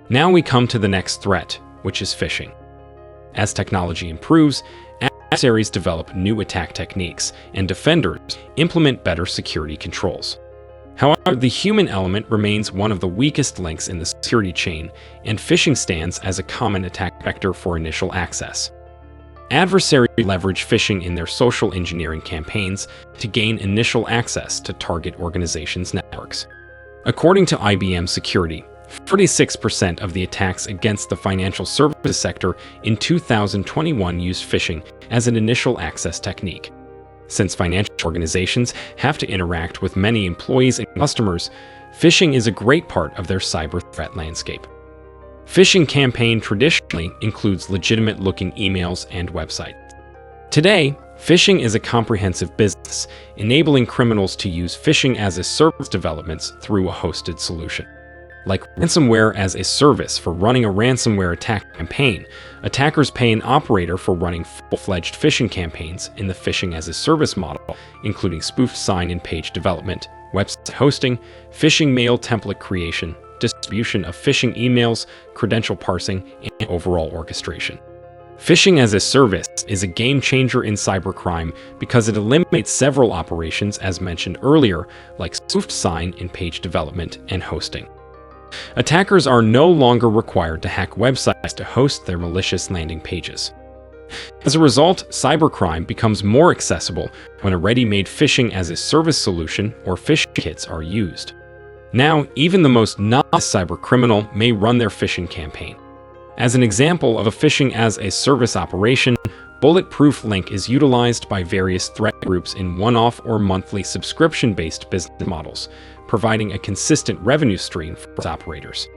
Now we come to the next threat, which is phishing. As technology improves, adversaries develop new attack techniques, and defenders implement better security controls. However, the human element remains one of the weakest links in the security chain, and phishing stands as a common attack vector for initial access. Adversaries leverage phishing in their social engineering campaigns to gain initial access to target organizations' networks. According to IBM Security, 46% of the attacks against the financial services sector in 2021 used phishing as an initial access technique. Since financial organizations have to interact with many employees and customers, phishing is a great part of their cyber threat landscape. Phishing campaign traditionally includes legitimate-looking emails and websites. Today, phishing is a comprehensive business, enabling criminals to use phishing-as-a-service developments through a hosted solution. Like ransomware as a service for running a ransomware attack campaign, attackers pay an operator for running full-fledged phishing campaigns in the phishing-as-a-service model, including spoofed sign and page development, website hosting, phishing mail template creation, distribution of phishing emails, credential parsing, and overall orchestration. Phishing-as-a-service is a game-changer in cybercrime because it eliminates several operations as mentioned earlier, like spoofed sign and page development and hosting. Attackers are no longer required to hack websites to host their malicious landing pages. As a result, cybercrime becomes more accessible when a ready-made phishing-as-a-service solution or phishing kits are used. Now, even the most novice cybercriminal may run their phishing campaign. As an example of a phishing-as-a-service operation, Bulletproof Link is utilized by various threat groups in one-off or monthly subscription-based business models, providing a consistent revenue stream for its operators.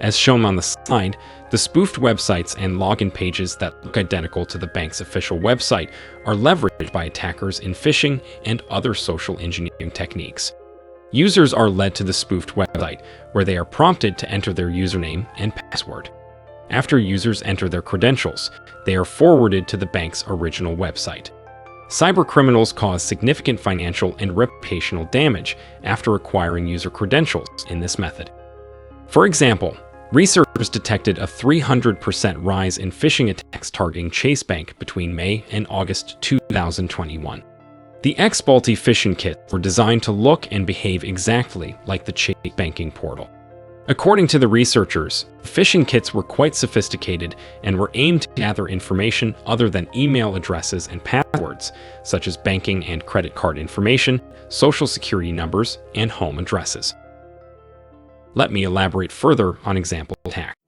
As shown on the slide, the spoofed websites and login pages that look identical to the bank's official website are leveraged by attackers in phishing and other social engineering techniques. Users are led to the spoofed website, where they are prompted to enter their username and password. After users enter their credentials, they are forwarded to the bank's original website. Cybercriminals cause significant financial and reputational damage after acquiring user credentials in this method. For example, researchers detected a 300% rise in phishing attacks targeting Chase Bank between May and August 2021. The X-Balti phishing kits were designed to look and behave exactly like the Chase banking portal. According to the researchers, phishing kits were quite sophisticated and were aimed to gather information other than email addresses and passwords, such as banking and credit card information, social security numbers, and home addresses. Let me elaborate further on example attack.